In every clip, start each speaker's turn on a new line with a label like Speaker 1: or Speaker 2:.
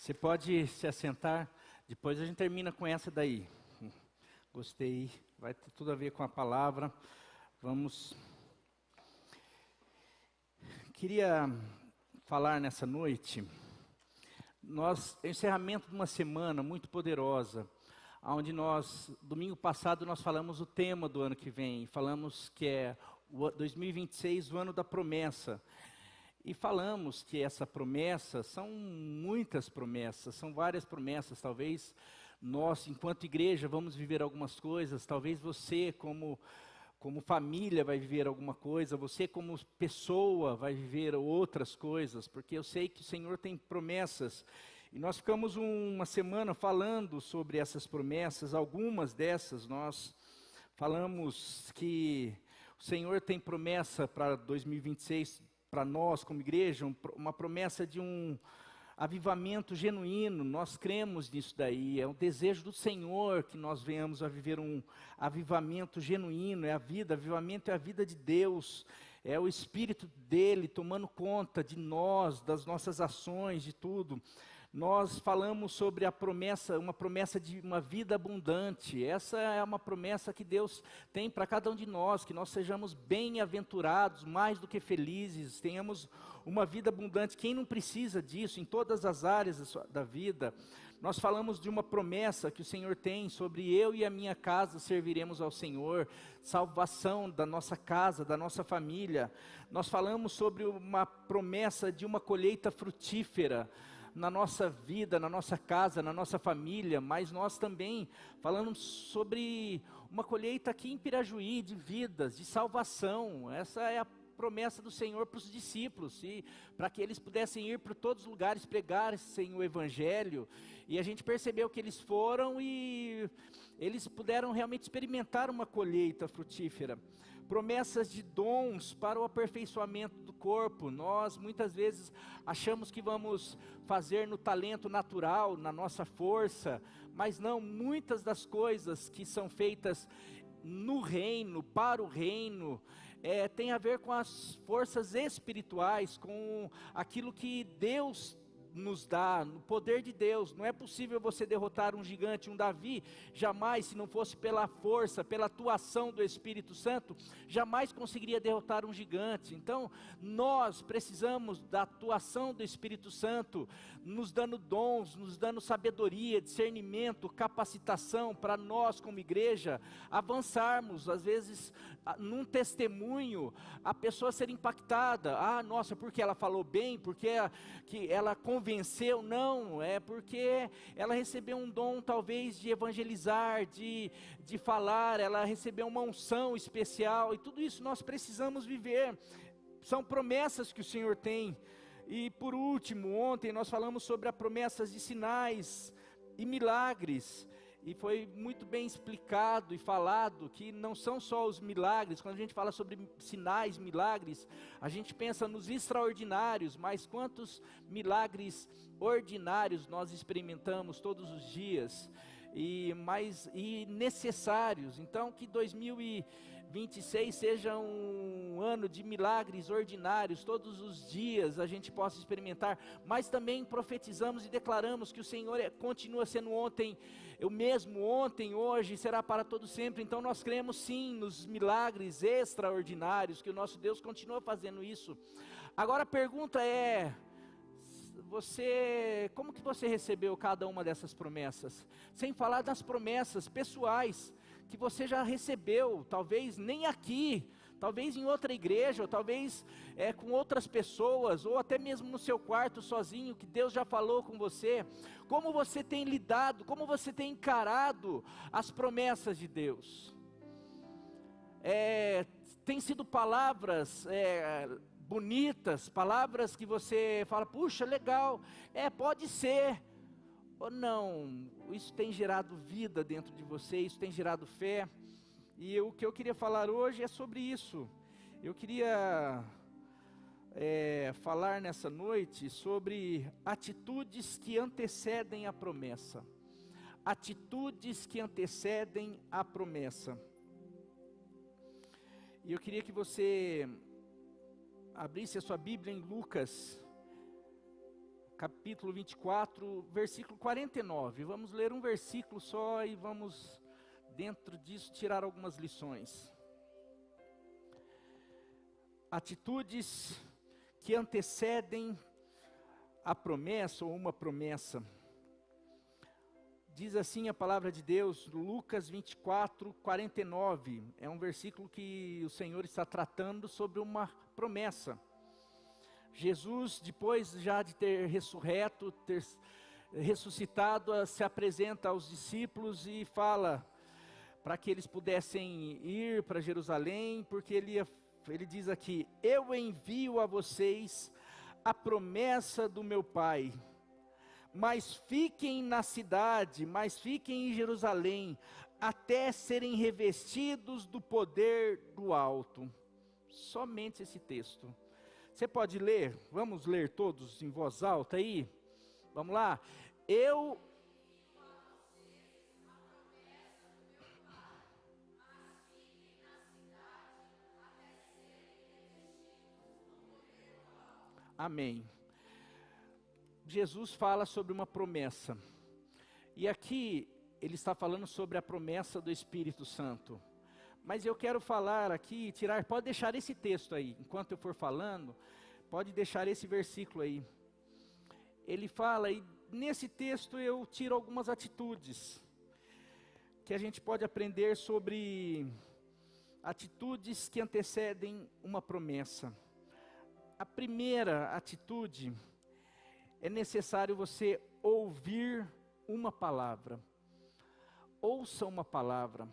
Speaker 1: Você pode se assentar, depois a gente termina com essa daí. Gostei, vai ter tudo a ver com a palavra. Vamos. Queria falar nessa noite, encerramento de uma semana muito poderosa, onde domingo passado nós falamos o tema do ano que vem, falamos que é o 2026, o ano da promessa. E falamos que essa promessa, são muitas promessas, são várias promessas. Talvez nós, enquanto igreja, vamos viver algumas coisas. Talvez você, como família, vai viver alguma coisa. Você, como pessoa, vai viver outras coisas. Porque eu sei que o Senhor tem promessas. E nós ficamos uma semana falando sobre essas promessas. Algumas dessas nós falamos que o Senhor tem promessa para 2026, para nós como igreja, uma promessa de um avivamento genuíno. Nós cremos nisso daí, é o desejo do Senhor que nós venhamos a viver um avivamento genuíno, avivamento é a vida de Deus, é o Espírito dele tomando conta de nós, das nossas ações, de tudo. Nós falamos sobre uma promessa de uma vida abundante. Essa é uma promessa que Deus tem para cada um de nós, que nós sejamos bem-aventurados, mais do que felizes, tenhamos uma vida abundante. Quem não precisa disso em todas as áreas da vida? Nós falamos de uma promessa que o Senhor tem sobre eu e a minha casa serviremos ao Senhor, salvação da nossa casa, da nossa família. Nós falamos sobre uma promessa de uma colheita frutífera na nossa vida, na nossa casa, na nossa família, mas nós também falamos sobre uma colheita aqui em Pirajuí, de vidas, de salvação. Essa é a promessa do Senhor para os discípulos, e para que eles pudessem ir para todos os lugares, pregassem o Evangelho, e a gente percebeu que eles foram e eles puderam realmente experimentar uma colheita frutífera. Promessas de dons para o aperfeiçoamento do corpo. Nós muitas vezes achamos que vamos fazer no talento natural, na nossa força, mas não, muitas das coisas que são feitas no reino, para o reino, tem a ver com as forças espirituais, com aquilo que Deus nos dá, no poder de Deus. Não é possível você derrotar um gigante, um Davi, jamais, se não fosse pela força, pela atuação do Espírito Santo, jamais conseguiria derrotar um gigante. Então, nós precisamos da atuação do Espírito Santo, nos dando dons, nos dando sabedoria, discernimento, capacitação, para nós como igreja, avançarmos. Às vezes, num testemunho, a pessoa ser impactada, nossa, porque ela falou bem, porque que ela convenceu, não, é porque ela recebeu um dom talvez de evangelizar, de falar, ela recebeu uma unção especial, e tudo isso nós precisamos viver. São promessas que o Senhor tem. E por último, ontem nós falamos sobre as promessas de sinais e milagres, e foi muito bem explicado e falado que não são só os milagres. Quando a gente fala sobre sinais, milagres, a gente pensa nos extraordinários, mas quantos milagres ordinários nós experimentamos todos os dias, e necessários. Então que 2026 seja um ano de milagres ordinários, todos os dias a gente possa experimentar, mas também profetizamos e declaramos que o Senhor continua sendo o mesmo ontem, hoje, será para todo sempre. Então nós cremos sim nos milagres extraordinários, que o nosso Deus continua fazendo isso. Agora a pergunta é: como que você recebeu cada uma dessas promessas? Sem falar das promessas pessoais que você já recebeu, talvez nem aqui, talvez em outra igreja, ou talvez com outras pessoas, ou até mesmo no seu quarto sozinho, que Deus já falou com você. Como você tem lidado, como você tem encarado as promessas de Deus? Tem sido palavras bonitas, palavras que você fala, puxa, legal, pode ser, ou não, isso tem gerado vida dentro de você, isso tem gerado fé. E o que eu queria falar hoje é sobre isso. Eu queria falar nessa noite sobre atitudes que antecedem a promessa. Atitudes que antecedem a promessa. E eu queria que você abrisse a sua Bíblia em Lucas, capítulo 24, versículo 49. Vamos ler um versículo só e vamos, dentro disso, tirar algumas lições. Atitudes que antecedem a promessa ou uma promessa. Diz assim a palavra de Deus, Lucas 24, 49. É um versículo que o Senhor está tratando sobre uma promessa. Jesus, depois já de ter ressuscitado, se apresenta aos discípulos e fala para que eles pudessem ir para Jerusalém, porque ele diz aqui: eu envio a vocês a promessa do meu Pai, mas fiquem na cidade, mas fiquem em Jerusalém, até serem revestidos do poder do alto. Somente esse texto. Você pode ler? Vamos ler todos em voz alta aí? Vamos lá? Amém. Jesus fala sobre uma promessa. E aqui ele está falando sobre a promessa do Espírito Santo. Mas eu quero falar aqui, pode deixar esse texto aí, enquanto eu for falando, pode deixar esse versículo aí. Ele fala, e nesse texto eu tiro algumas atitudes, que a gente pode aprender sobre atitudes que antecedem uma promessa. A primeira atitude, é necessário você ouvir uma palavra. Ouça uma palavra.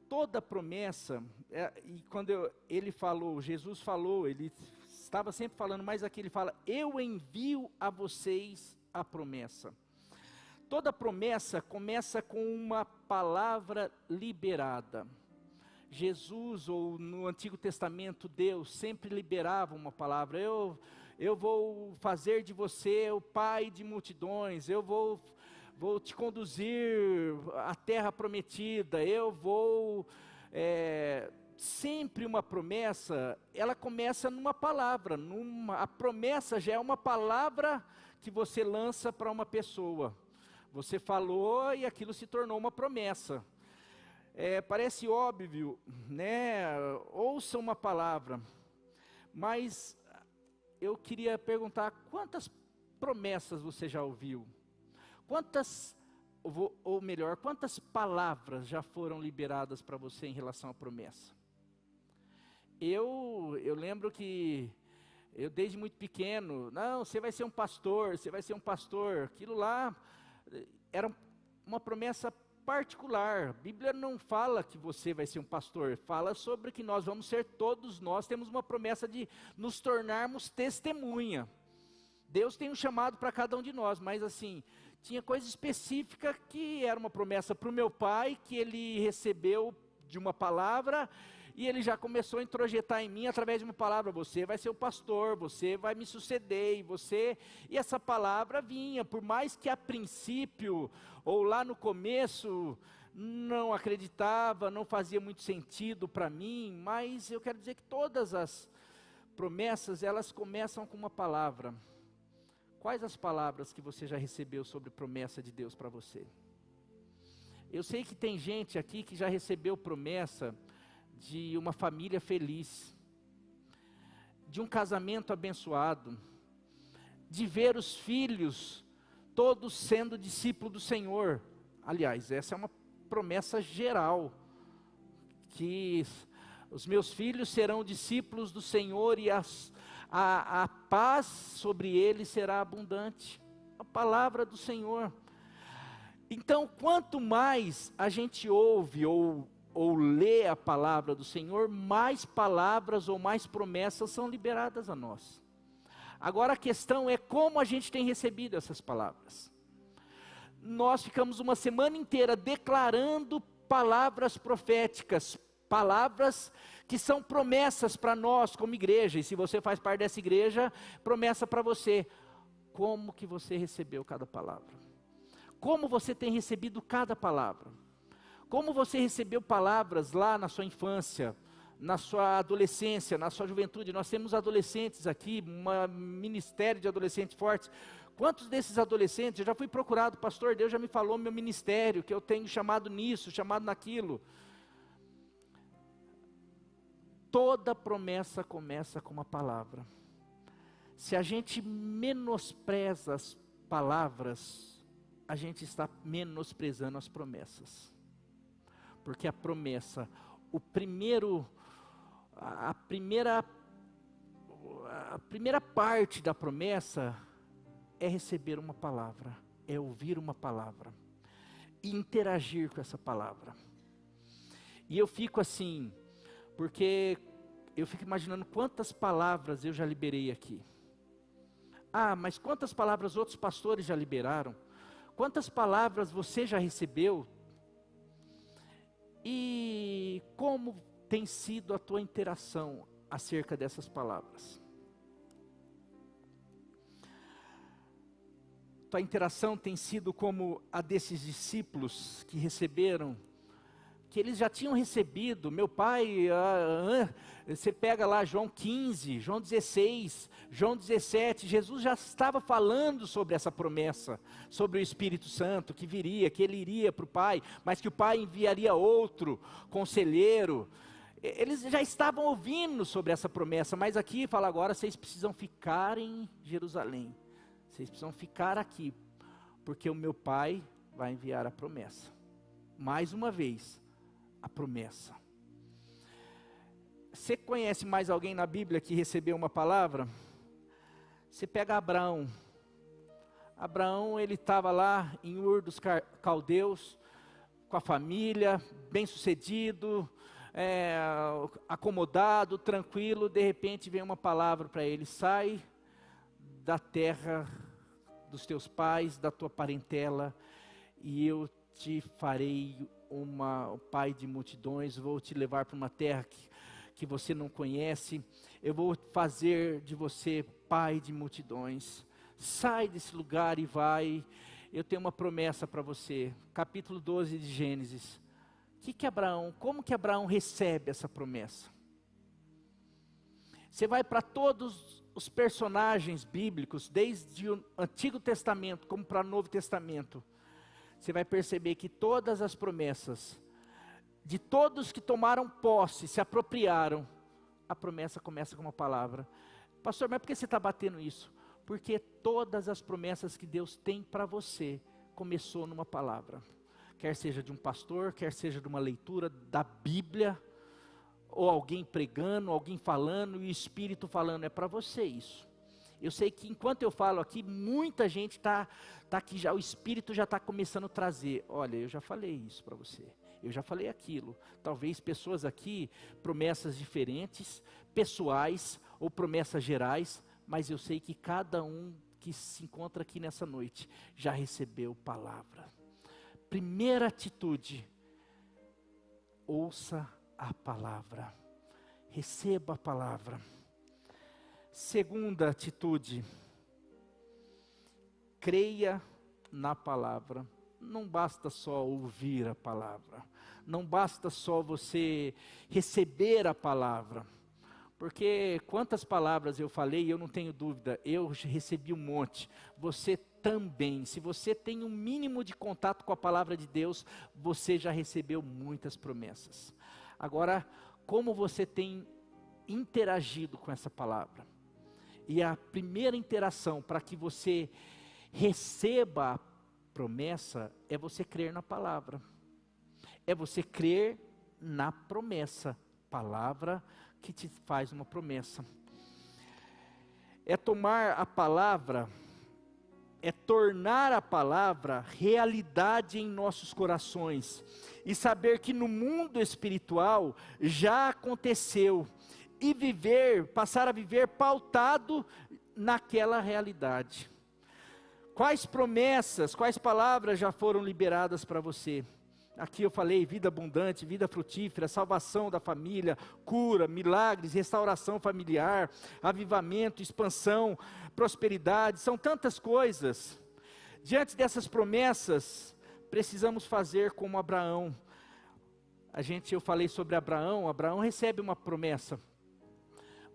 Speaker 1: Toda promessa, e quando Jesus falou, ele estava sempre falando, mas aqui ele fala: eu envio a vocês a promessa. Toda promessa começa com uma palavra liberada. Jesus, ou no Antigo Testamento, Deus sempre liberava uma palavra. Eu vou fazer de você o pai de multidões, eu vou te conduzir à terra prometida, sempre uma promessa, ela começa numa palavra, a promessa já é uma palavra que você lança para uma pessoa. Você falou e aquilo se tornou uma promessa. Parece óbvio, né? Ouça uma palavra, mas eu queria perguntar, quantas promessas você já ouviu? Quantas palavras já foram liberadas para você em relação à promessa? Eu lembro que eu desde muito pequeno, não, você vai ser um pastor, aquilo lá era uma promessa particular. A Bíblia não fala que você vai ser um pastor, fala sobre que todos nós temos uma promessa de nos tornarmos testemunha. Deus tem um chamado para cada um de nós, mas assim, tinha coisa específica que era uma promessa para o meu pai, que ele recebeu de uma palavra, e ele já começou a introjetar em mim através de uma palavra: você vai ser o pastor, você vai me suceder, e essa palavra vinha, por mais que a princípio, ou lá no começo, não acreditava, não fazia muito sentido para mim, mas eu quero dizer que todas as promessas, elas começam com uma palavra. Quais as palavras que você já recebeu sobre promessa de Deus para você? Eu sei que tem gente aqui que já recebeu promessa de uma família feliz, de um casamento abençoado, de ver os filhos todos sendo discípulos do Senhor. Aliás, essa é uma promessa geral, que os meus filhos serão discípulos do Senhor e a paz sobre eles será abundante. A palavra do Senhor. Então, quanto mais a gente ouve ou lê a palavra do Senhor, mais palavras ou mais promessas são liberadas a nós. Agora a questão é como a gente tem recebido essas palavras. Nós ficamos uma semana inteira declarando palavras proféticas, palavras que são promessas para nós como igreja, e se você faz parte dessa igreja, promessa para você. Como que você recebeu cada palavra? Como você tem recebido cada palavra? Como você recebeu palavras lá na sua infância, na sua adolescência, na sua juventude. Nós temos adolescentes aqui, um ministério de adolescentes fortes. Quantos desses adolescentes, eu já fui procurado, pastor, Deus já me falou meu ministério, que eu tenho chamado nisso, chamado naquilo. Toda promessa começa com uma palavra. Se a gente menospreza as palavras, a gente está menosprezando as promessas. Porque a promessa, a primeira parte da promessa é receber uma palavra, é ouvir uma palavra e interagir com essa palavra. E eu fico assim, porque eu fico imaginando quantas palavras eu já liberei aqui. Ah, mas quantas palavras outros pastores já liberaram? Quantas palavras você já recebeu? E como tem sido a tua interação acerca dessas palavras? Tua interação tem sido como a desses discípulos que receberam, que eles já tinham recebido. Meu pai, você pega lá João 15, João 16, João 17, Jesus já estava falando sobre essa promessa, sobre o Espírito Santo que viria, que ele iria para o Pai, mas que o Pai enviaria outro conselheiro. Eles já estavam ouvindo sobre essa promessa, mas aqui fala agora, vocês precisam ficar em Jerusalém, vocês precisam ficar aqui, porque o meu Pai vai enviar a promessa. Mais uma vez, a promessa. Você conhece mais alguém na Bíblia que recebeu uma palavra? Você pega Abraão. Abraão, ele estava lá em Ur dos Caldeus, com a família, bem sucedido, acomodado, tranquilo. De repente vem uma palavra para ele: sai da terra dos teus pais, da tua parentela, e eu te farei um pai de multidões. Vou te levar para uma terra que você não conhece, eu vou fazer de você pai de multidões. Sai desse lugar e vai, eu tenho uma promessa para você. Capítulo 12 de Gênesis. Como que Abraão recebe essa promessa? Você vai para todos os personagens bíblicos, desde o Antigo Testamento como para o Novo Testamento, você vai perceber que todas as promessas, de todos que tomaram posse, se apropriaram, a promessa começa com uma palavra. Pastor, mas por que você está batendo isso? Porque todas as promessas que Deus tem para você, começou numa palavra. Quer seja de um pastor, quer seja de uma leitura da Bíblia, ou alguém pregando, alguém falando, e o Espírito falando, é para você isso. Eu sei que enquanto eu falo aqui, muita gente está aqui já, o Espírito já está começando a trazer. Olha, eu já falei isso para você, eu já falei aquilo. Talvez pessoas aqui, promessas diferentes, pessoais ou promessas gerais, mas eu sei que cada um que se encontra aqui nessa noite já recebeu palavra. Primeira atitude, ouça a palavra, receba a palavra. Segunda atitude, creia na palavra. Não basta só ouvir a palavra, não basta só você receber a palavra, porque quantas palavras eu falei, eu não tenho dúvida, eu recebi um monte, você também. Se você tem um mínimo de contato com a palavra de Deus, você já recebeu muitas promessas. Agora, como você tem interagido com essa palavra? E a primeira interação para que você receba a promessa é você crer na palavra. É você crer na promessa. Palavra que te faz uma promessa. É tomar a palavra, é tornar a palavra realidade em nossos corações. E saber que no mundo espiritual já aconteceu. E passar a viver pautado naquela realidade. Quais promessas, quais palavras já foram liberadas para você? Aqui eu falei vida abundante, vida frutífera, salvação da família, cura, milagres, restauração familiar, avivamento, expansão, prosperidade, são tantas coisas. Diante dessas promessas, precisamos fazer como Abraão. eu falei sobre Abraão. Abraão recebe uma promessa.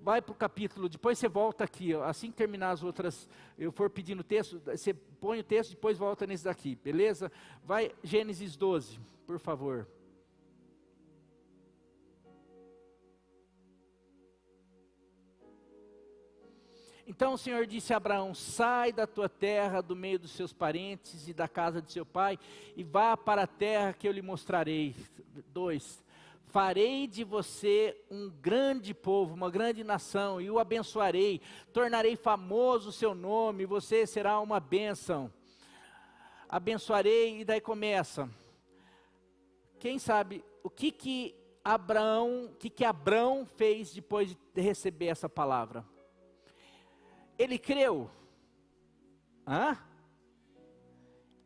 Speaker 1: Vai para o capítulo, depois você volta aqui, ó, assim que terminar as outras, eu for pedindo texto, você põe o texto, depois volta nesse daqui, beleza? Vai, Gênesis 12, por favor. Então o Senhor disse a Abraão: sai da tua terra, do meio dos seus parentes e da casa de seu pai, e vá para a terra que eu lhe mostrarei. 2. Farei de você um grande povo, uma grande nação, e o abençoarei, tornarei famoso o seu nome, e você será uma bênção. Abençoarei, e daí começa. Quem sabe o que Abraão fez depois de receber essa palavra? Ele creu.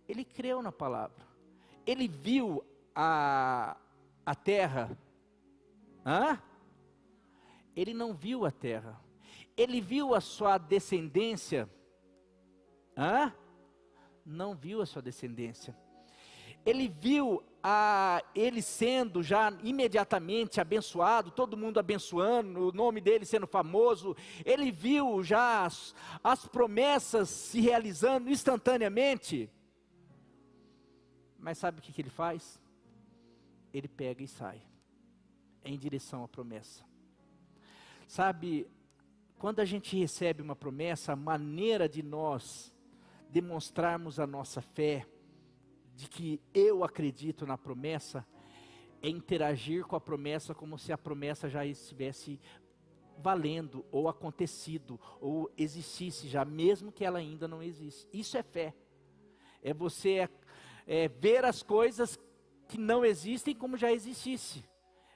Speaker 1: Ele creu na palavra. Ele viu a terra. Ele não viu a terra. Ele viu a sua descendência. Não viu a sua descendência. Ele viu ele sendo já imediatamente abençoado, todo mundo abençoando, o nome dele sendo famoso. Ele viu já as promessas se realizando instantaneamente. Mas sabe o que ele faz? Ele pega e sai em direção à promessa. Sabe, quando a gente recebe uma promessa, a maneira de nós demonstrarmos a nossa fé, de que eu acredito na promessa, é interagir com a promessa como se a promessa já estivesse valendo, ou acontecido, ou existisse já, mesmo que ela ainda não existe. Isso é fé. É você ver as coisas que não existem como já existisse.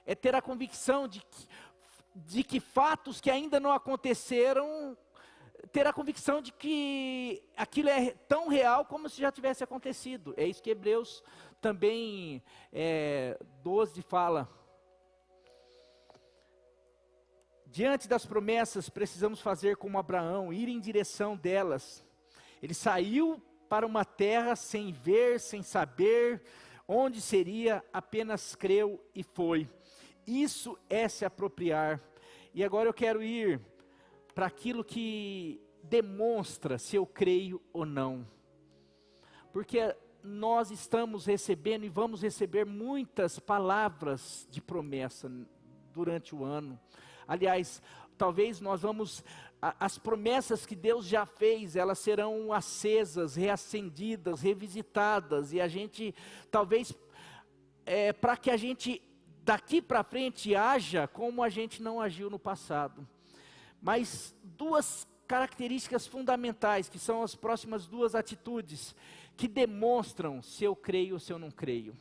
Speaker 1: É ter a convicção de que fatos que ainda não aconteceram, ter a convicção de que aquilo é tão real como se já tivesse acontecido. É isso que Hebreus também 12 fala. Diante das promessas, precisamos fazer como Abraão, ir em direção delas. Ele saiu para uma terra sem ver, sem saber onde seria, apenas creu e foi. Isso é se apropriar. E agora eu quero ir para aquilo que demonstra se eu creio ou não. Porque nós estamos recebendo e vamos receber muitas palavras de promessa durante o ano. Aliás, talvez nós as promessas que Deus já fez, elas serão acesas, reacendidas, revisitadas, e a gente, talvez, para que a gente, daqui para frente, haja como a gente não agiu no passado. Mas duas características fundamentais, que são as próximas duas atitudes, que demonstram se eu creio ou se eu não creio.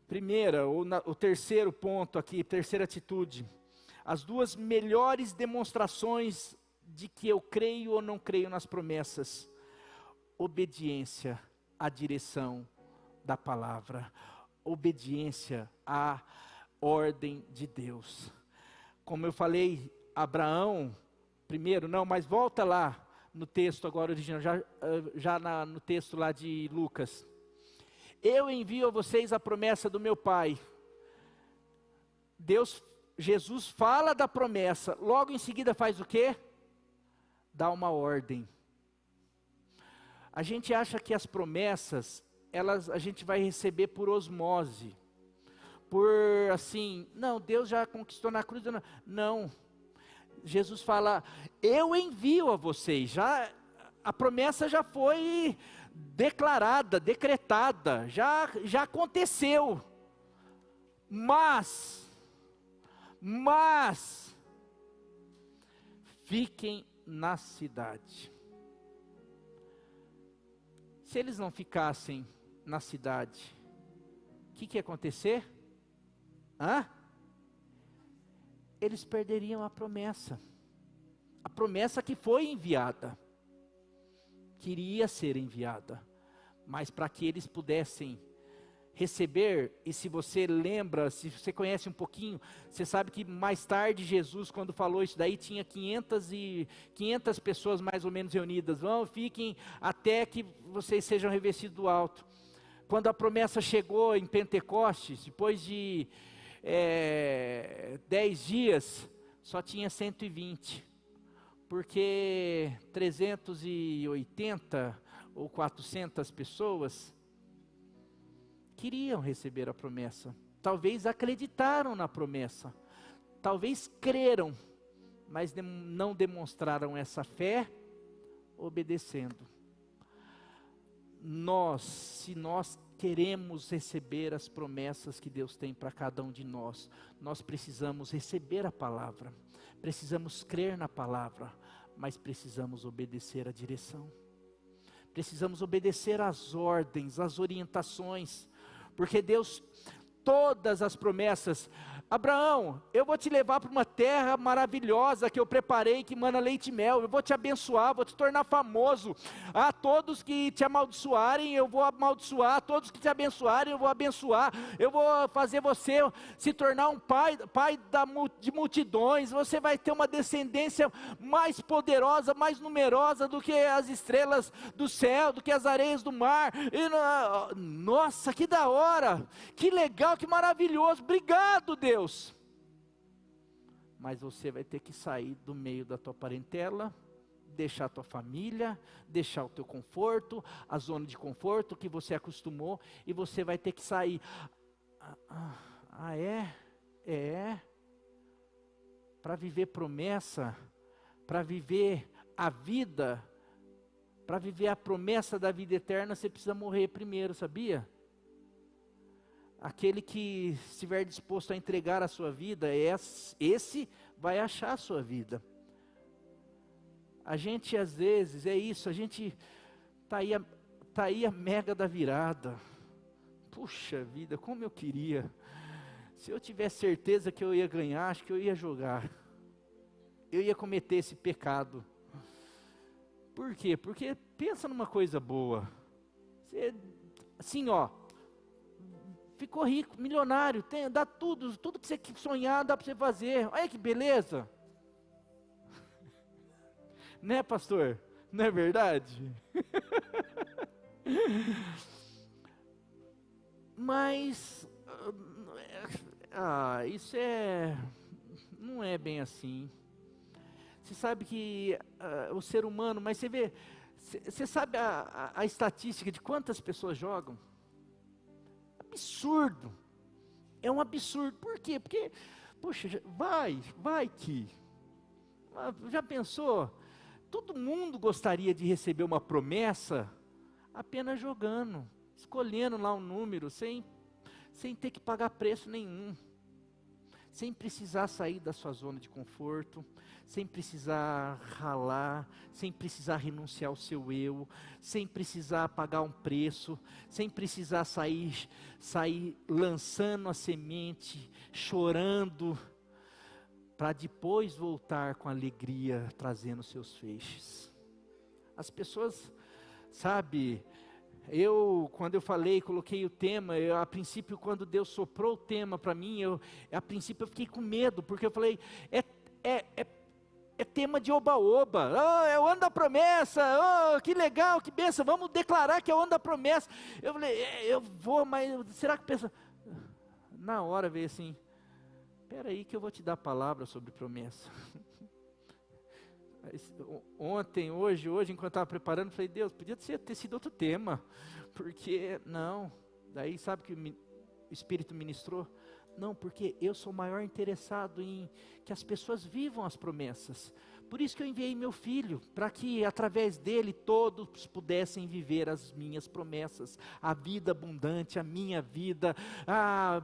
Speaker 1: Primeira, o terceiro ponto aqui, terceira atitude, as duas melhores demonstrações de que eu creio ou não creio nas promessas: obediência à direção da palavra, obediência à ordem de Deus. Como eu falei, Abraão, primeiro, mas volta lá no texto agora original, no texto lá de Lucas. Eu envio a vocês a promessa do meu Pai. Jesus fala da promessa, logo em seguida faz o quê? Dá uma ordem. A gente acha que as promessas, a gente vai receber por osmose, por assim, não, Deus já conquistou na cruz, não. Jesus fala, eu envio a vocês, a promessa já foi declarada, decretada, já aconteceu, mas, fiquem na cidade. Se eles não ficassem na cidade, o que ia acontecer? Eles perderiam a promessa que foi enviada, queria ser enviada, mas para que eles pudessem receber. E se você lembra, se você conhece um pouquinho, você sabe que mais tarde Jesus, quando falou isso daí, tinha 500 pessoas mais ou menos reunidas. Fiquem até que vocês sejam revestidos do alto. Quando a promessa chegou em Pentecostes, depois de 10 dias, só tinha 120. Porque 380 ou 400 pessoas queriam receber a promessa. Talvez acreditaram na promessa. Talvez creram, mas não demonstraram essa fé obedecendo. Se nós queremos receber as promessas que Deus tem para cada um de nós, nós precisamos receber a palavra, precisamos crer na palavra, mas precisamos obedecer a direção. Precisamos obedecer às ordens, às orientações, porque Deus, todas as promessas, Abraão, eu vou te levar para uma terra maravilhosa que eu preparei, que mana leite e mel, eu vou te abençoar, vou te tornar famoso, a todos que te amaldiçoarem eu vou amaldiçoar, a todos que te abençoarem eu vou abençoar, eu vou fazer você se tornar um pai de multidões, você vai ter uma descendência mais poderosa, mais numerosa do que as estrelas do céu, do que as areias do mar, nossa, que da hora, que legal, que maravilhoso, obrigado Deus. Mas você vai ter que sair do meio da tua parentela, deixar a tua família, deixar o teu conforto, a zona de conforto que você acostumou, e você vai ter que sair. Para viver promessa, para viver a vida, para viver a promessa da vida eterna, você precisa morrer primeiro, sabia? Aquele que estiver disposto a entregar a sua vida, esse vai achar a sua vida. A gente às vezes, a gente tá aí a mega da virada. Puxa vida, como eu queria. Se eu tivesse certeza que eu ia ganhar, acho que eu ia jogar. Eu ia cometer esse pecado. Por quê? Porque pensa numa coisa boa. Você, assim ficou rico, milionário, dá tudo que você sonhar, dá para você fazer. Olha que beleza. Né, pastor? Não é verdade? Mas, isso não é bem assim. Você sabe que o ser humano, mas você sabe a estatística de quantas pessoas jogam? Absurdo, é um absurdo. Por quê? Porque, poxa, vai que, já pensou, todo mundo gostaria de receber uma promessa, apenas jogando, escolhendo lá um número, sem ter que pagar preço nenhum, sem precisar sair da sua zona de conforto, sem precisar ralar, sem precisar renunciar ao seu eu, sem precisar pagar um preço, sem precisar sair lançando a semente, chorando, para depois voltar com alegria, trazendo seus feixes. As pessoas, sabe, quando eu falei, coloquei o tema, a princípio quando Deus soprou o tema para mim, a princípio eu fiquei com medo, porque eu falei, é tema de oba-oba, é o ano da promessa, que legal, que bênção, vamos declarar que é o ano da promessa. Eu falei, eu vou, mas será que pensa? Na hora veio assim, espera aí que eu vou te dar a palavra sobre promessa. Ontem, hoje, enquanto eu estava preparando, falei, Deus, podia ter sido outro tema, porque, não, daí sabe que o Espírito ministrou? Não, porque eu sou maior interessado em que as pessoas vivam as promessas. Por isso que eu enviei meu filho, para que através dele todos pudessem viver as minhas promessas, a vida abundante, a minha vida,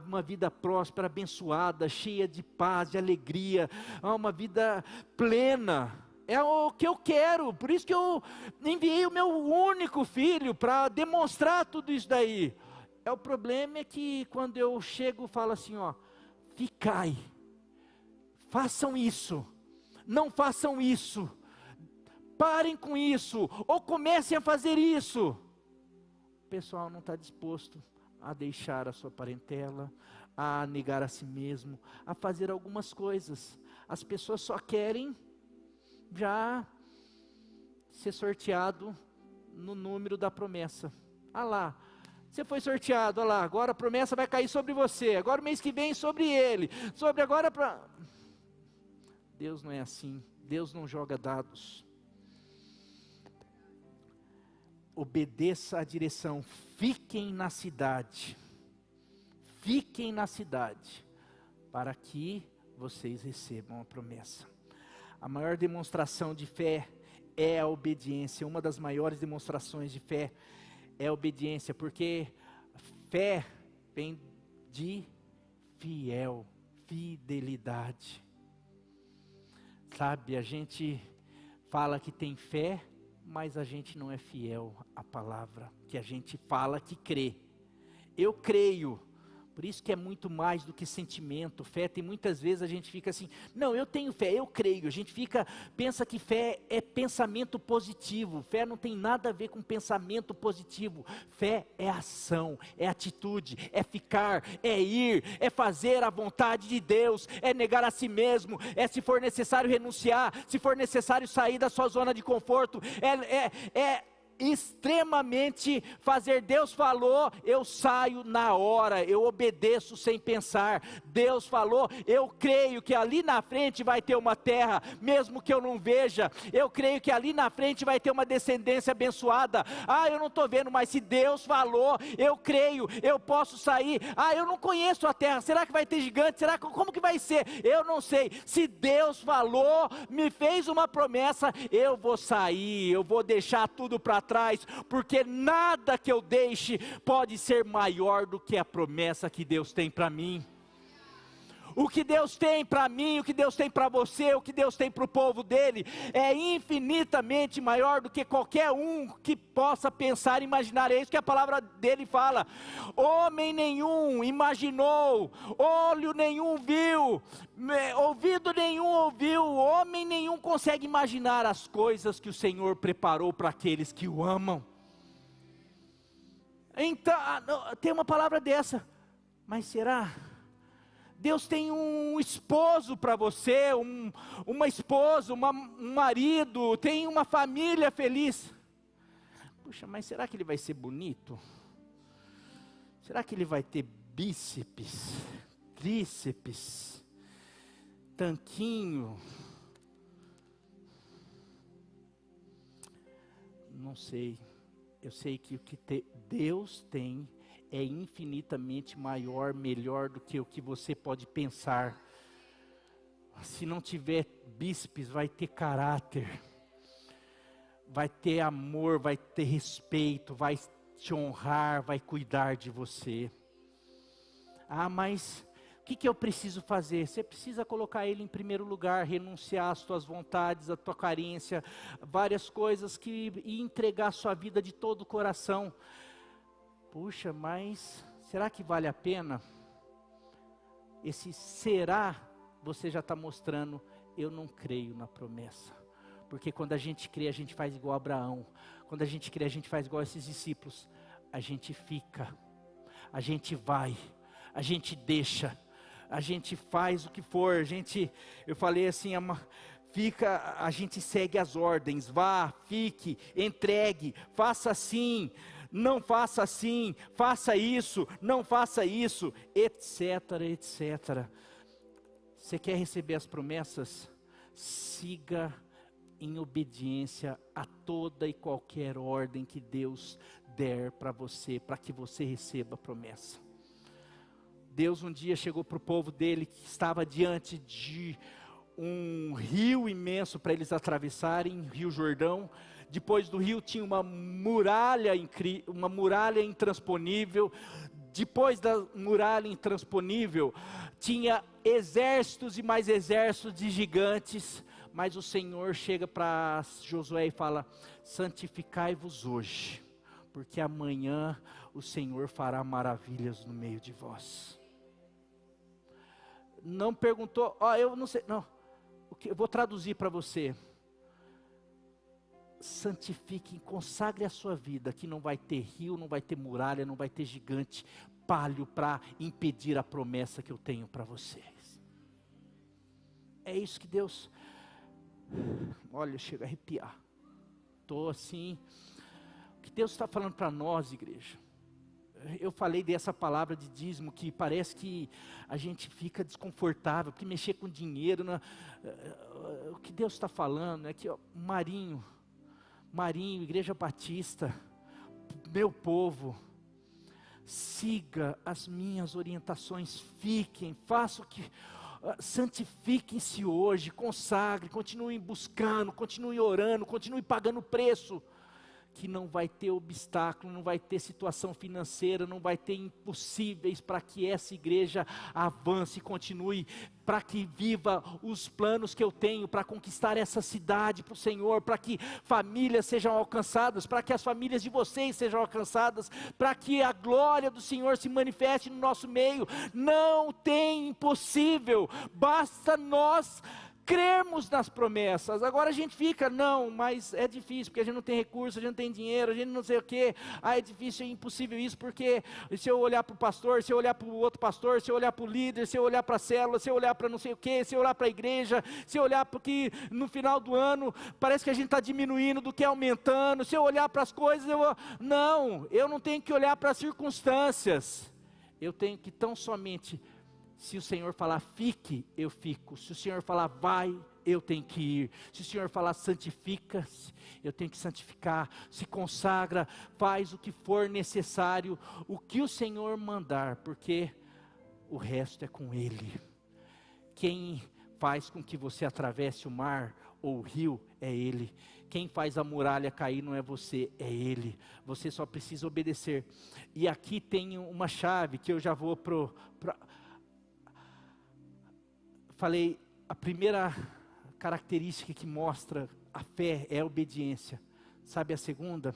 Speaker 1: uma vida próspera, abençoada, cheia de paz, de alegria, uma vida plena. É o que eu quero, por isso que eu enviei o meu único filho, para demonstrar tudo isso daí. O problema é que quando eu chego, falo assim, ficai, façam isso, não façam isso, parem com isso, ou comecem a fazer isso. O pessoal não está disposto a deixar a sua parentela, a negar a si mesmo, a fazer algumas coisas. As pessoas só querem já ser sorteado no número da promessa. Lá, Você foi sorteado, olha lá, agora a promessa vai cair sobre você, agora o mês que vem sobre ele, sobre agora para... Deus não é assim, Deus não joga dados. Obedeça a direção, fiquem na cidade, para que vocês recebam a promessa. A maior demonstração de fé é a obediência, uma das maiores demonstrações de fé é a obediência, porque fé vem de fidelidade. Sabe, a gente fala que tem fé, mas a gente não é fiel à palavra, que a gente fala que crê. Eu creio. Por isso que é muito mais do que sentimento, fé. Tem muitas vezes a gente fica assim, não, eu tenho fé, eu creio. A gente pensa que fé é pensamento positivo. Fé não tem nada a ver com pensamento positivo. Fé é ação, é atitude, é ficar, é ir, é fazer a vontade de Deus, é negar a si mesmo, é se for necessário renunciar, se for necessário sair da sua zona de conforto, é extremamente fazer. Deus falou, eu saio na hora, eu obedeço sem pensar. Deus falou, eu creio que ali na frente vai ter uma terra, mesmo que eu não veja. Eu creio que ali na frente vai ter uma descendência abençoada. Eu não estou vendo, mas se Deus falou, eu creio, eu posso sair. Eu não conheço a terra, será que vai ter gigante? Como que vai ser? Eu não sei. Se Deus falou, me fez uma promessa, eu vou sair, eu vou deixar tudo para trás, porque nada que eu deixe pode ser maior do que a promessa que Deus tem para mim. O que Deus tem para mim, o que Deus tem para você, o que Deus tem para o povo dele, é infinitamente maior do que qualquer um que possa pensar e imaginar. É isso que a palavra dele fala. Homem nenhum imaginou, olho nenhum viu, ouvido nenhum ouviu, homem nenhum consegue imaginar as coisas que o Senhor preparou para aqueles que o amam. Então, tem uma palavra dessa, mas será? Deus tem um esposo para você, uma esposa, um marido, tem uma família feliz. Puxa, mas será que ele vai ser bonito? Será que ele vai ter bíceps, tríceps, tanquinho? Não sei. Eu sei que o que Deus tem é infinitamente maior, melhor do que o que você pode pensar. Se não tiver bíceps, vai ter caráter, vai ter amor, vai ter respeito, vai te honrar, vai cuidar de você. Mas o que eu preciso fazer? Você precisa colocar Ele em primeiro lugar, renunciar às tuas vontades, à tua carência, várias coisas, e entregar a sua vida de todo o coração. Puxa, mas será que vale a pena? Esse será, você já está mostrando, eu não creio na promessa. Porque quando a gente crê, a gente faz igual a Abraão. Quando a gente crê, a gente faz igual a esses discípulos. A gente fica, a gente vai, a gente deixa, a gente faz o que for. Eu falei assim, a gente segue as ordens, vá, fique, entregue, faça assim, não faça assim, faça isso, não faça isso, etc, etc. Você quer receber as promessas? Siga em obediência a toda e qualquer ordem que Deus der para você, para que você receba a promessa. Deus um dia chegou para o povo dele, que estava diante de um rio imenso para eles atravessarem, o Rio Jordão. Depois do rio tinha uma muralha intransponível. Depois da muralha intransponível, tinha exércitos e mais exércitos de gigantes. Mas o Senhor chega para Josué e fala: santificai-vos hoje, porque amanhã o Senhor fará maravilhas no meio de vós. Não perguntou, eu não sei, não, eu vou traduzir para você. Santifique, consagre a sua vida, que não vai ter rio, não vai ter muralha, não vai ter gigante, palho para impedir a promessa que eu tenho para vocês. É isso que Deus, olha, chega a arrepiar, estou assim, o que Deus está falando para nós, igreja, eu falei dessa palavra de dízimo, que parece que a gente fica desconfortável, porque mexer com dinheiro, o que Deus está falando é que, ó, Marinho, Igreja Batista, meu povo, siga as minhas orientações, faça o que, santifiquem-se hoje, consagrem, continuem buscando, continuem orando, continuem pagando preço, que não vai ter obstáculo, não vai ter situação financeira, não vai ter impossíveis para que essa igreja avance e continue, para que viva os planos que eu tenho, para conquistar essa cidade para o Senhor, para que famílias sejam alcançadas, para que as famílias de vocês sejam alcançadas, para que a glória do Senhor se manifeste no nosso meio. Não tem impossível, basta nós crermos nas promessas. Agora a gente fica, não, mas é difícil, porque a gente não tem recurso, a gente não tem dinheiro, a gente não sei o quê, é difícil, é impossível isso, porque se eu olhar para o pastor, se eu olhar para o outro pastor, se eu olhar para o líder, se eu olhar para a célula, se eu olhar para não sei o quê, se eu olhar para a igreja, se eu olhar para que no final do ano, parece que a gente está diminuindo do que aumentando, se eu olhar para as coisas, eu não tenho que olhar para as circunstâncias, eu tenho que tão somente, se o Senhor falar fique, eu fico. Se o Senhor falar vai, eu tenho que ir. Se o Senhor falar santifica-se, eu tenho que santificar. Se consagra, faz o que for necessário, o que o Senhor mandar, porque o resto é com Ele. Quem faz com que você atravesse o mar ou o rio é Ele. Quem faz a muralha cair não é você, é Ele. Você só precisa obedecer. E aqui tem uma chave que eu já vou falei, a primeira característica que mostra a fé é a obediência. Sabe a segunda?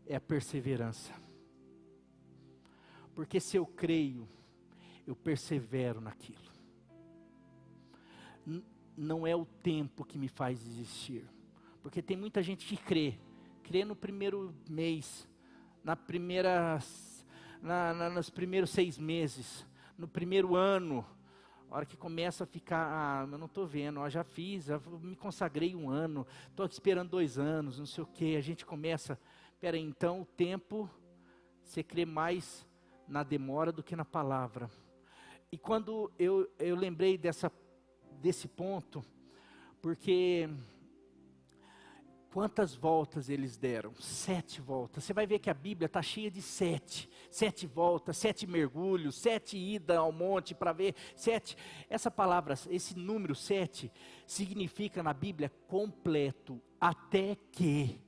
Speaker 1: É a perseverança. Porque se eu creio, eu persevero naquilo. Não é o tempo que me faz desistir. Porque tem muita gente que crê no primeiro mês, nos primeiros 6 meses, no primeiro ano. A hora que começa a ficar, eu não estou vendo, já fiz, me consagrei 1 ano, estou esperando 2 anos, não sei o que, a gente começa, peraí, então o tempo, você crê mais na demora do que na palavra. E quando eu lembrei desse ponto, porque quantas voltas eles deram? 7 voltas. Você vai ver que a Bíblia está cheia de 7 voltas, 7 mergulhos, 7 idas ao monte para ver, 7. Essa palavra, esse número 7, significa na Bíblia completo, até que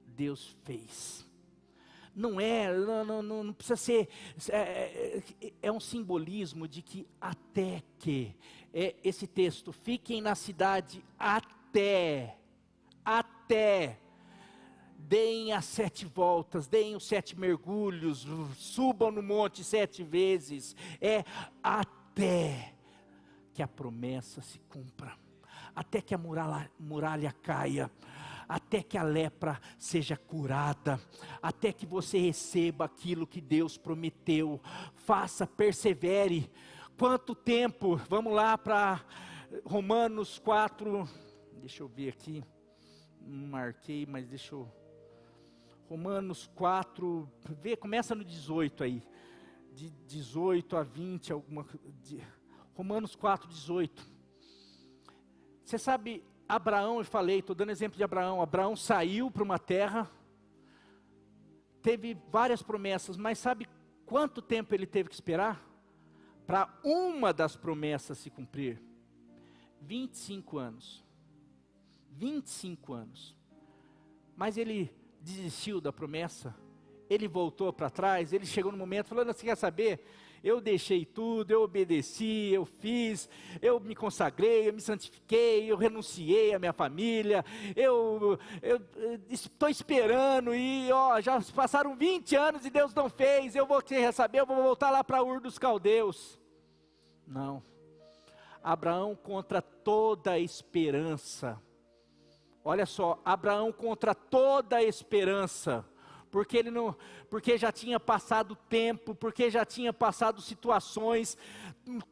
Speaker 1: Deus fez. Não precisa ser, é um simbolismo de que até que, esse texto, fiquem na cidade até, deem as 7 voltas, deem os 7 mergulhos, subam no monte 7 vezes, até que a promessa se cumpra, até que a muralha caia, até que a lepra seja curada, até que você receba aquilo que Deus prometeu. Faça, persevere. Quanto tempo? Vamos lá para Romanos 4, deixa eu ver aqui, não marquei, mas Romanos 4, começa no 18 aí, de 18 a 20, Romanos 4, 18. Você sabe, Abraão, eu falei, estou dando exemplo de Abraão saiu para uma terra, teve várias promessas, mas sabe quanto tempo ele teve que esperar? Para uma das promessas se cumprir? 25 anos. 25 anos. Mas ele desistiu da promessa, ele voltou para trás, ele chegou no momento, falou, você quer saber? Eu deixei tudo, eu obedeci, eu fiz, eu me consagrei, eu me santifiquei, eu renunciei à minha família, eu estou esperando e já passaram 20 anos e Deus não fez, eu vou querer saber, eu vou voltar lá para Ur dos Caldeus. Não. Abraão contra toda a esperança. Olha só, Abraão contra toda a esperança, porque já tinha passado tempo, porque já tinha passado situações,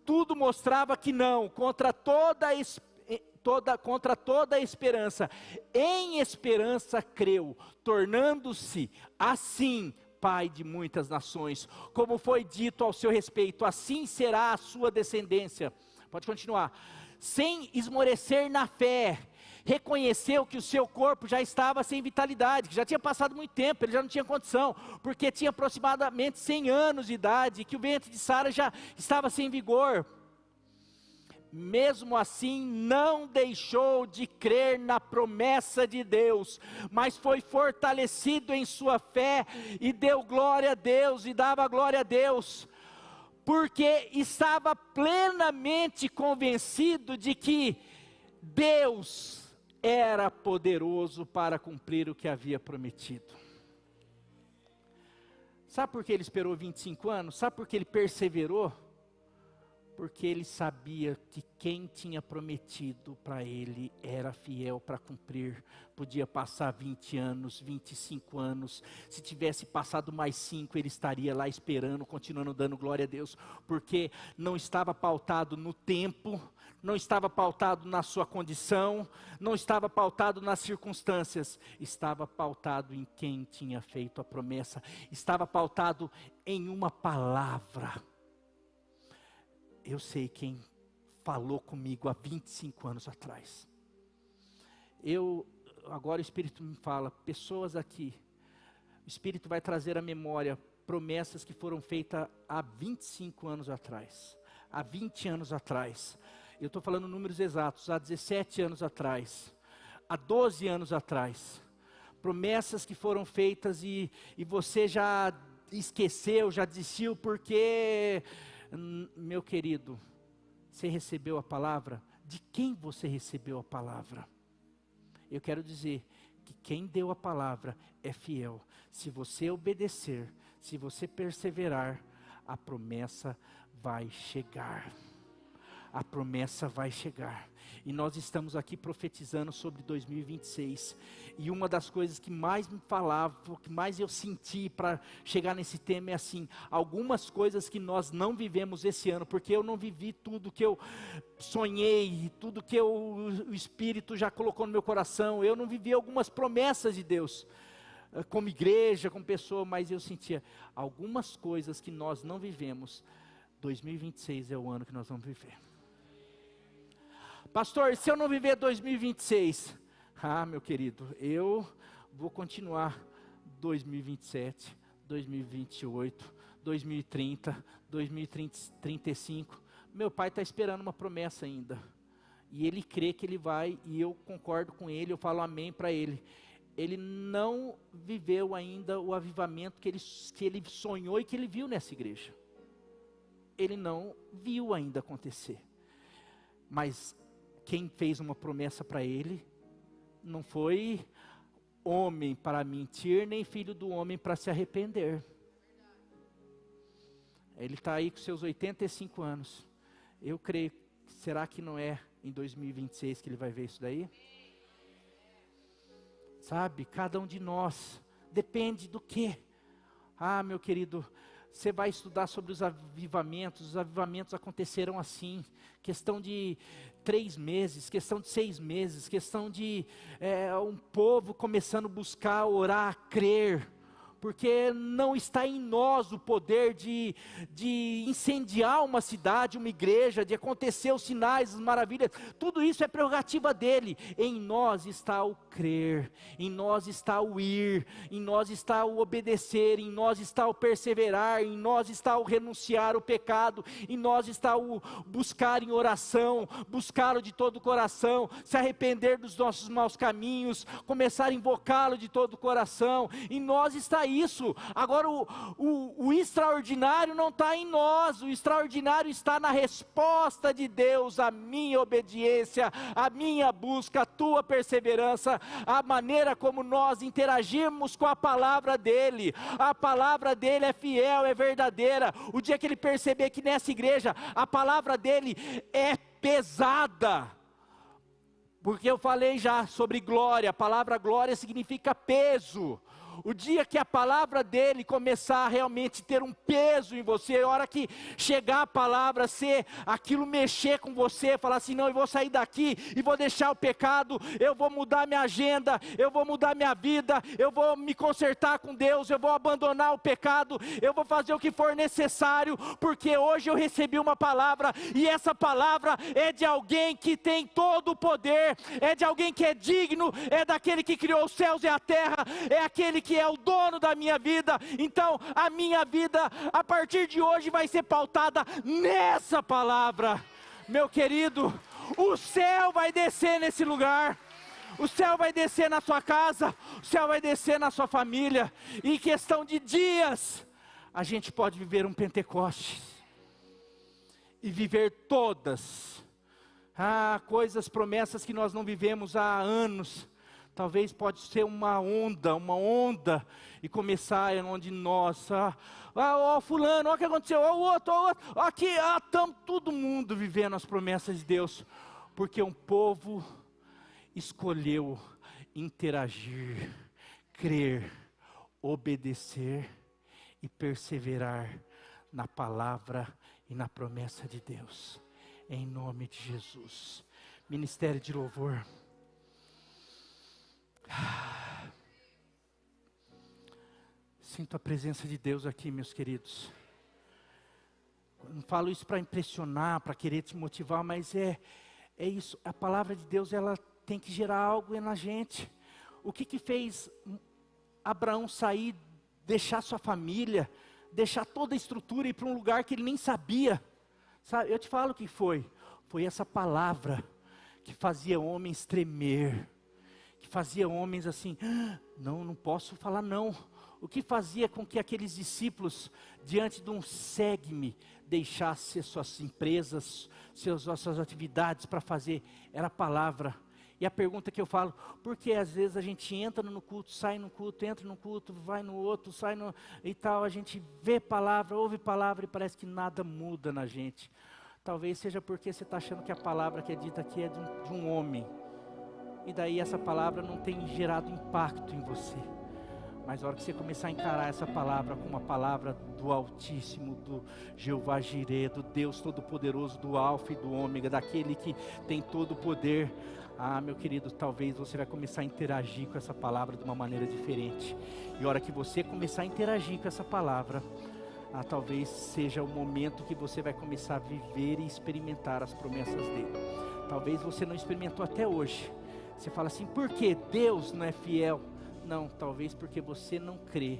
Speaker 1: tudo mostrava que não, contra toda a esperança, em esperança creu, tornando-se assim pai de muitas nações. Como foi dito ao seu respeito, assim será a sua descendência. Pode continuar. Sem esmorecer na fé, reconheceu que o seu corpo já estava sem vitalidade, que já tinha passado muito tempo, ele já não tinha condição, porque tinha aproximadamente 100 anos de idade, que o ventre de Sara já estava sem vigor. Mesmo assim, não deixou de crer na promessa de Deus, mas foi fortalecido em sua fé, e deu glória a Deus, e dava glória a Deus, porque estava plenamente convencido de que Deus era poderoso para cumprir o que havia prometido. Sabe por que ele esperou 25 anos? Sabe por que ele perseverou? Porque ele sabia que quem tinha prometido para ele era fiel para cumprir. Podia passar 20 anos, 25 anos, se tivesse passado mais 5, ele estaria lá esperando, continuando dando glória a Deus, porque não estava pautado no tempo, não estava pautado na sua condição, não estava pautado nas circunstâncias, estava pautado em quem tinha feito a promessa, estava pautado em uma palavra. Eu sei quem falou comigo há 25 anos atrás. Agora o Espírito me fala, pessoas aqui, o Espírito vai trazer à memória promessas que foram feitas há 25 anos atrás, há 20 anos atrás. Eu estou falando números exatos, há 17 anos atrás, há 12 anos atrás. Promessas que foram feitas e você já esqueceu, já desistiu porque... Meu querido, você recebeu a palavra? De quem você recebeu a palavra? Eu quero dizer que quem deu a palavra é fiel. Se você obedecer, se você perseverar, a promessa vai chegar. A promessa vai chegar. E nós estamos aqui profetizando sobre 2026. E uma das coisas que mais me falava, que mais eu senti para chegar nesse tema é assim, algumas coisas que nós não vivemos esse ano, porque eu não vivi tudo que eu sonhei, tudo que o Espírito já colocou no meu coração, eu não vivi algumas promessas de Deus, como igreja, como pessoa, mas eu sentia algumas coisas que nós não vivemos. 2026 é o ano que nós vamos viver. Pastor, se eu não viver 2026, meu querido, eu vou continuar 2027, 2028, 2030, 2035. Meu pai está esperando uma promessa ainda. E ele crê que ele vai, e eu concordo com ele, eu falo amém para ele. Ele não viveu ainda o avivamento que ele sonhou e que ele viu nessa igreja. Ele não viu ainda acontecer. Mas quem fez uma promessa para ele, não foi homem para mentir, nem filho do homem para se arrepender. Ele está aí com seus 85 anos. Eu creio, será que não é em 2026 que ele vai ver isso daí? Sabe, cada um de nós, depende do quê? Meu querido, você vai estudar sobre os avivamentos acontecerão assim, questão de 3 meses, questão de 6 meses, questão de um povo começando a buscar, orar, crer, porque não está em nós o poder de incendiar uma cidade, uma igreja, de acontecer os sinais, as maravilhas, tudo isso é prerrogativa dele. Em nós está o crer, em nós está o ir, em nós está o obedecer, em nós está o perseverar, em nós está o renunciar ao pecado, em nós está o buscar em oração, buscá-lo de todo o coração, se arrepender dos nossos maus caminhos, começar a invocá-lo de todo o coração. Em nós está isso. Agora o extraordinário não está em nós, o extraordinário está na resposta de Deus, a minha obediência, a minha busca, a tua perseverança, a maneira como nós interagimos com a palavra dele. A palavra dele é fiel, é verdadeira. O dia que ele perceber que nessa igreja a palavra dele é pesada, porque eu falei já sobre glória, a palavra glória significa peso. O dia que a palavra dele começar a realmente ter um peso em você, a hora que chegar a palavra, ser aquilo mexer com você, falar assim, não, eu vou sair daqui e vou deixar o pecado, eu vou mudar minha agenda, eu vou mudar minha vida, eu vou me consertar com Deus, eu vou abandonar o pecado, eu vou fazer o que for necessário, porque hoje eu recebi uma palavra, e essa palavra é de alguém que tem todo o poder, é de alguém que é digno, é daquele que criou os céus e a terra, é aquele que é o dono da minha vida. Então a minha vida a partir de hoje vai ser pautada nessa palavra. Meu querido, o céu vai descer nesse lugar, o céu vai descer na sua casa, o céu vai descer na sua família, e em questão de dias a gente pode viver um Pentecostes e viver todas coisas, promessas que nós não vivemos há anos. Talvez pode ser uma onda, e começar onde nós, fulano, olha o que aconteceu, o outro, aqui, estamos todo mundo vivendo as promessas de Deus, porque um povo escolheu interagir, crer, obedecer e perseverar na palavra e na promessa de Deus, em nome de Jesus. Ministério de louvor. Sinto a presença de Deus aqui, meus queridos. Não falo isso para impressionar, para querer te motivar, mas é isso. A palavra de Deus, ela tem que gerar algo na gente. O que fez Abraão sair, deixar sua família, deixar toda a estrutura e ir para um lugar que ele nem sabia? Sabe, eu te falo o que foi. Foi essa palavra que fazia homens tremer, que fazia homens assim, não posso falar não. O que fazia com que aqueles discípulos, diante de um segue-me, deixassem suas empresas, suas atividades para fazer, era a palavra. E a pergunta que eu falo, porque às vezes a gente entra no culto, sai no culto, entra no culto, vai no outro, sai no e tal, a gente vê palavra, ouve palavra e parece que nada muda na gente. Talvez seja porque você está achando que a palavra que é dita aqui é de um homem. E daí essa palavra não tem gerado impacto em você. Mas a hora que você começar a encarar essa palavra como uma palavra do Altíssimo, do Jeová Jirê, do Deus Todo-Poderoso, do Alfa e do Ômega, daquele que tem todo o poder, meu querido, talvez você vai começar a interagir com essa palavra de uma maneira diferente. E a hora que você começar a interagir com essa palavra, talvez seja o momento que você vai começar a viver e experimentar as promessas dele. Talvez você não experimentou até hoje. Você fala assim, por que Deus não é fiel? Não, talvez porque você não crê.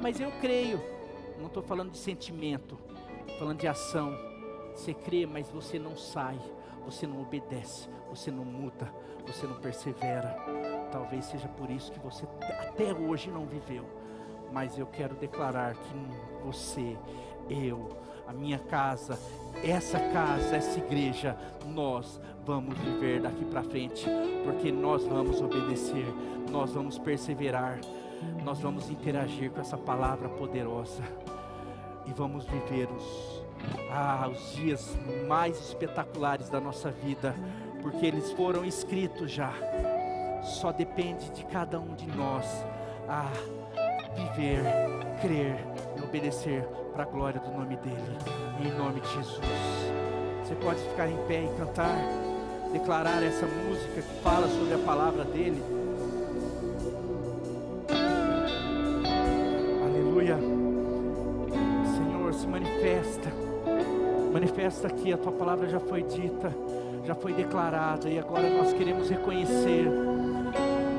Speaker 1: Mas eu creio. Não estou falando de sentimento, estou falando de ação. Você crê, mas você não sai, você não obedece, você não muda, você não persevera. Talvez seja por isso que você até hoje não viveu. Mas eu quero declarar que você, eu, a minha casa, essa igreja, nós vamos viver daqui para frente, porque nós vamos obedecer, nós vamos perseverar, nós vamos interagir com essa palavra poderosa e vamos viver os dias mais espetaculares da nossa vida, porque eles foram escritos já. Só depende de cada um de nós viver, crer e obedecer para a glória do nome dele, em nome de Jesus. Você pode ficar em pé e cantar, declarar essa música que fala sobre a palavra dele. Aleluia. Senhor, se manifesta aqui, a tua palavra já foi dita, já foi declarada, e agora nós queremos reconhecer.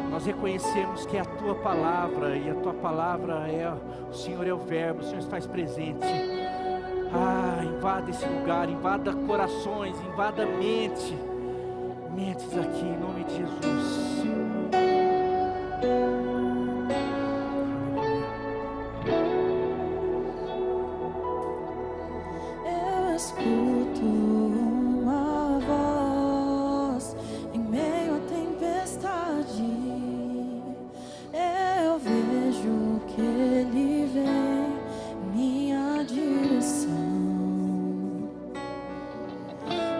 Speaker 1: Nós reconhecemos que é a tua palavra, e a tua palavra o Senhor é o verbo, o Senhor se faz presente. Invada esse lugar, invada corações, invada mentes aqui, em nome de Jesus.
Speaker 2: Eu escuto uma voz em meio à tempestade. Eu vejo que ele vem em minha direção.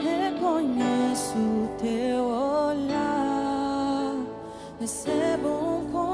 Speaker 2: Reconheço o teu olhar, recebo um convite.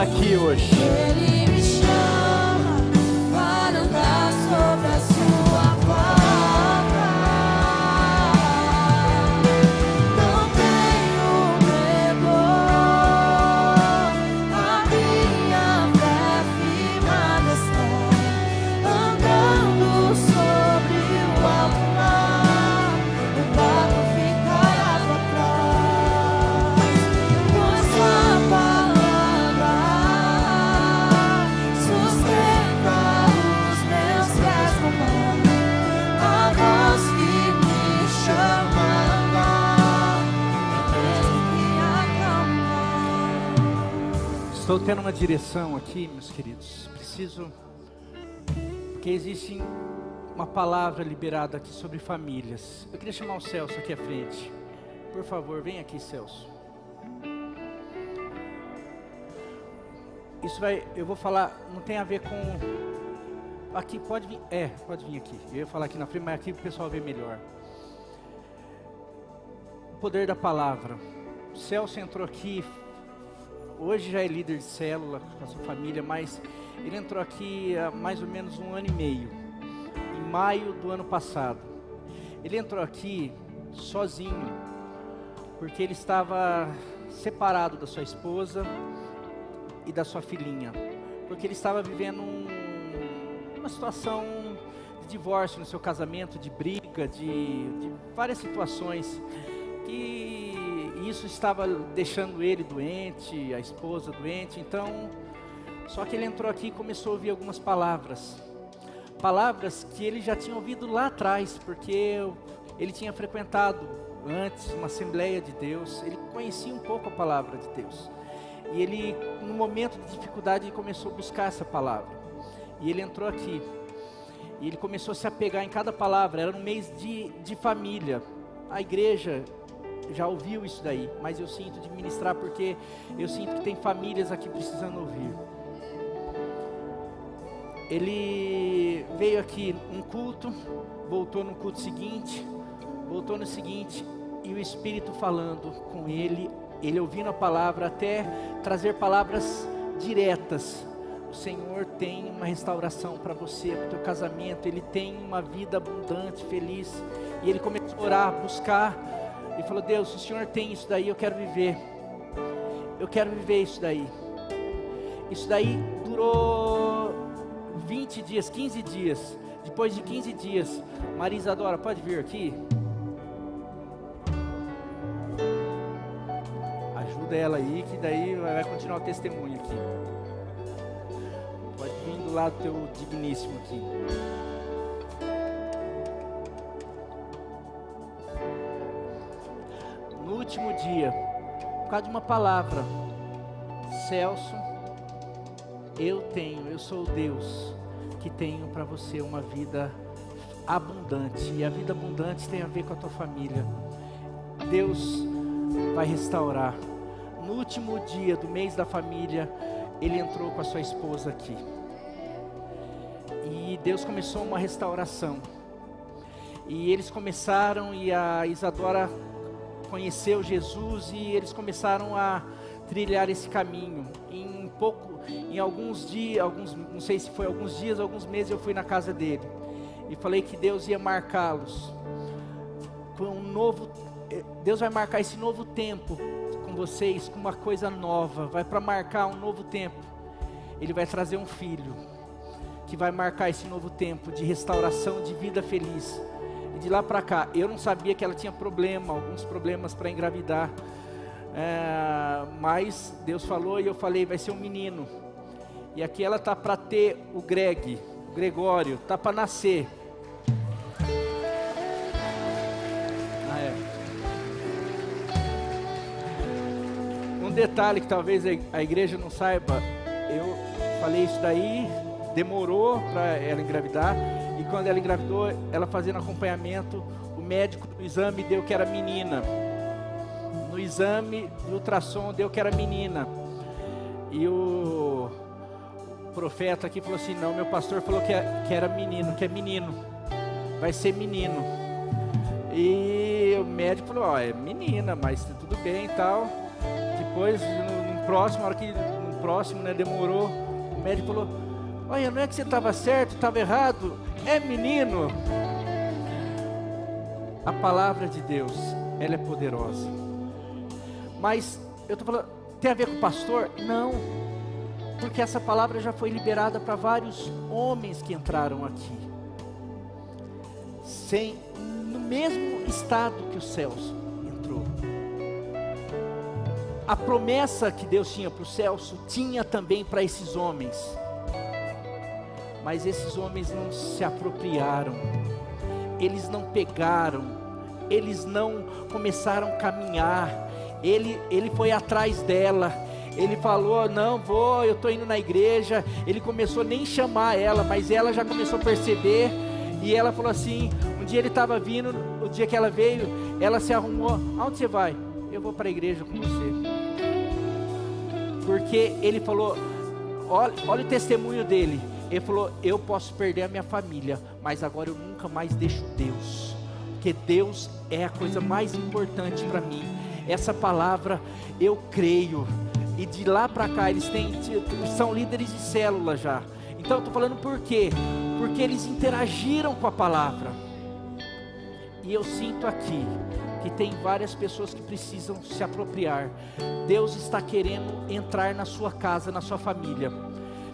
Speaker 1: aqui hoje.
Speaker 2: Ele me chama para andar sobre a sua palavra. Não tenho medo, a minha fé firmada está, andando sobre o alto mar. O barco ficará para trás, pois a palavra sustenta os meus pés no mar. A voz que me chamava, mesmo que acalmar.
Speaker 1: Estou tendo uma direção aqui, meus queridos. Preciso, porque existe uma palavra liberada aqui sobre famílias. Eu queria chamar o Celso aqui à frente. Por favor, vem aqui, Celso. Isso vai, eu vou falar, não tem a ver com... Aqui, pode vir, pode vir aqui. Eu ia falar aqui na frente, mas aqui o pessoal vê melhor. O poder da palavra. O Celso entrou aqui, hoje já é líder de célula com a sua família, mas ele entrou aqui há mais ou menos 1 ano e meio, em maio do ano passado. Ele entrou aqui sozinho, porque ele estava separado da sua esposa e da sua filhinha, porque ele estava vivendo uma situação de divórcio no seu casamento, de briga, de várias situações, que isso estava deixando ele doente, a esposa doente. Então, só que ele entrou aqui e começou a ouvir algumas palavras que ele já tinha ouvido lá atrás, porque ele tinha frequentado antes uma Assembleia de Deus, ele conhecia um pouco a palavra de Deus. E ele, no momento de dificuldade, ele começou a buscar essa palavra. E ele entrou aqui. E ele começou a se apegar em cada palavra. Era um mês de família. A igreja já ouviu isso daí, mas eu sinto de ministrar, porque eu sinto que tem famílias aqui precisando ouvir. Ele veio aqui num culto, voltou no culto seguinte, voltou no seguinte, e o Espírito falando com ele ouvindo a palavra, até trazer palavras diretas. O Senhor tem uma restauração para você, para o teu casamento. Ele tem uma vida abundante, feliz. E ele começou a orar, a buscar. E falou: Deus, se o Senhor tem isso daí, eu quero viver. Eu quero viver isso daí. Isso daí durou 20 dias, 15 dias. Depois de 15 dias, Maria Isadora, pode vir aqui? Ajuda ela aí, que daí vai continuar o testemunho aqui. Pode vir do lado do teu digníssimo aqui. No último dia, por causa de uma palavra: Celso, eu sou o Deus que tenho para você uma vida abundante. E a vida abundante tem a ver com a tua família. Deus vai restaurar. No último dia do mês da família, ele entrou com a sua esposa aqui. E Deus começou uma restauração. E eles começaram, e a Isadora conheceu Jesus, e eles começaram a trilhar esse caminho. Em alguns dias, não sei se foi alguns dias, alguns meses, eu fui na casa dele. E falei que Deus ia marcá-los com um novo. Deus vai marcar esse novo tempo com vocês, com uma coisa nova. Vai para marcar um novo tempo. Ele vai trazer um filho que vai marcar esse novo tempo de restauração, de vida feliz. E de lá para cá, eu não sabia que ela tinha alguns problemas para engravidar. Mas Deus falou, e eu falei: vai ser um menino. E aqui ela tá para ter o Gregório, tá para nascer. Um detalhe que talvez a igreja não saiba: eu falei isso daí, demorou para ela engravidar, e quando ela engravidou, ela fazendo acompanhamento, o médico no exame deu que era menina. No exame do ultrassom deu que era menina. E o profeta aqui falou assim: não, meu pastor falou que era menino, que é menino, vai ser menino. E o médico falou: ó, é menina, mas tudo bem e tal. Depois, no próximo, hora que no próximo, né? Demorou. O médico falou: olha, não é que você estava certo, estava errado, é menino. A palavra de Deus, ela é poderosa. Mas eu estou falando, tem a ver com o pastor? Não, porque essa palavra já foi liberada para vários homens que entraram aqui, no mesmo estado que o Celso entrou. A promessa que Deus tinha para o Celso, tinha também para esses homens. Mas esses homens não se apropriaram, eles não pegaram, eles não começaram a caminhar. Ele foi atrás dela, ele falou: não vou, eu estou indo na igreja. Ele começou nem chamar ela, mas ela já começou a perceber. E ela falou assim, um dia ele estava vindo, o dia que ela veio, ela se arrumou: aonde você vai? Eu vou para a igreja com você. Porque ele falou, olha o testemunho dele. Ele falou: eu posso perder a minha família, mas agora eu nunca mais deixo Deus, porque Deus é a coisa mais importante para mim. Essa palavra eu creio. E de lá para cá eles são líderes de célula já. Então eu estou falando por quê? Porque eles interagiram com a palavra. E eu sinto aqui que tem várias pessoas que precisam se apropriar. Deus está querendo entrar na sua casa, na sua família.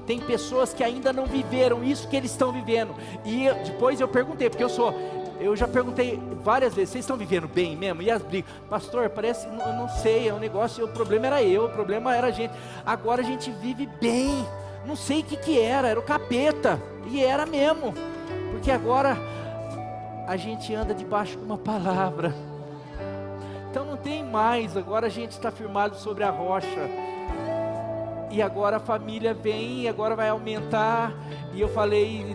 Speaker 1: Tem pessoas que ainda não viveram isso que eles estão vivendo. E depois eu perguntei, porque eu já perguntei várias vezes: vocês estão vivendo bem mesmo? E as brigas: pastor, parece, eu não sei, é um negócio, o problema era eu, o problema era a gente. Agora a gente vive bem. Não sei o que era o capeta. E era mesmo, porque agora a gente anda debaixo de uma palavra. Então não tem mais, agora a gente está firmado sobre a rocha. E agora a família vem, e agora vai aumentar. E eu falei,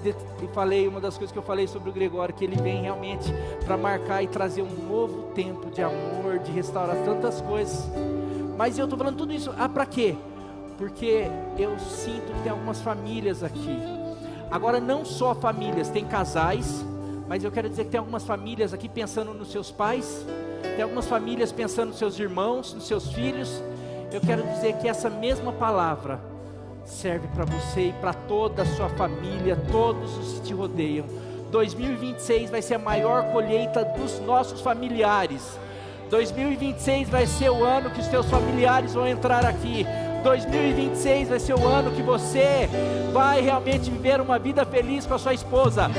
Speaker 1: uma das coisas que eu falei sobre o Gregório, que ele vem realmente para marcar e trazer um novo tempo de amor, de restaurar tantas coisas. Mas eu estou falando tudo isso, para quê? Porque eu sinto que tem algumas famílias aqui. Agora não só famílias, tem casais, mas eu quero dizer que tem algumas famílias aqui pensando nos seus pais, tem algumas famílias pensando nos seus irmãos, nos seus filhos. Eu quero dizer que essa mesma palavra serve para você e para toda a sua família, todos os que te rodeiam. 2026 vai ser a maior colheita dos nossos familiares. 2026 vai ser o ano que os teus familiares vão entrar aqui. 2026 vai ser o ano que você vai realmente viver uma vida feliz com a sua esposa.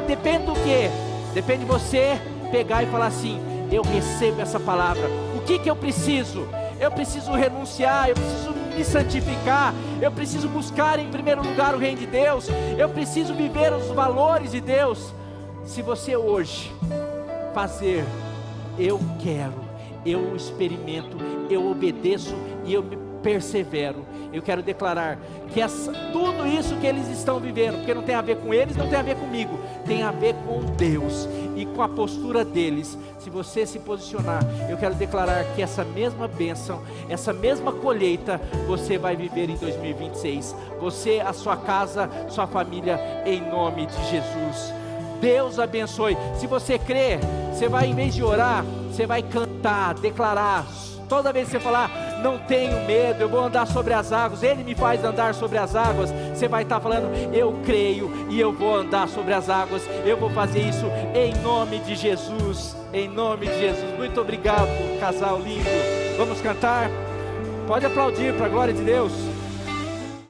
Speaker 1: Depende do quê? Depende de você pegar e falar assim: eu recebo essa palavra. O que eu preciso? Eu preciso renunciar, eu preciso me santificar, eu preciso buscar em primeiro lugar o reino de Deus, eu preciso viver os valores de Deus. Se você hoje fazer, eu quero, eu experimento, eu obedeço e eu me persevero, eu quero declarar que tudo isso que eles estão vivendo, porque não tem a ver com eles, não tem a ver comigo, tem a ver com Deus e com a postura deles. Se você se posicionar, eu quero declarar que essa mesma bênção, essa mesma colheita, você vai viver em 2026. Você, a sua casa, sua família, em nome de Jesus. Deus abençoe. Se você crê, você vai, em vez de orar, você vai cantar, declarar. Toda vez que você falar: não tenho medo, eu vou andar sobre as águas, Ele me faz andar sobre as águas, você vai estar falando: eu creio e eu vou andar sobre as águas, eu vou fazer isso em nome de Jesus, em nome de Jesus. Muito obrigado, casal lindo. Vamos cantar? Pode aplaudir para a glória de Deus.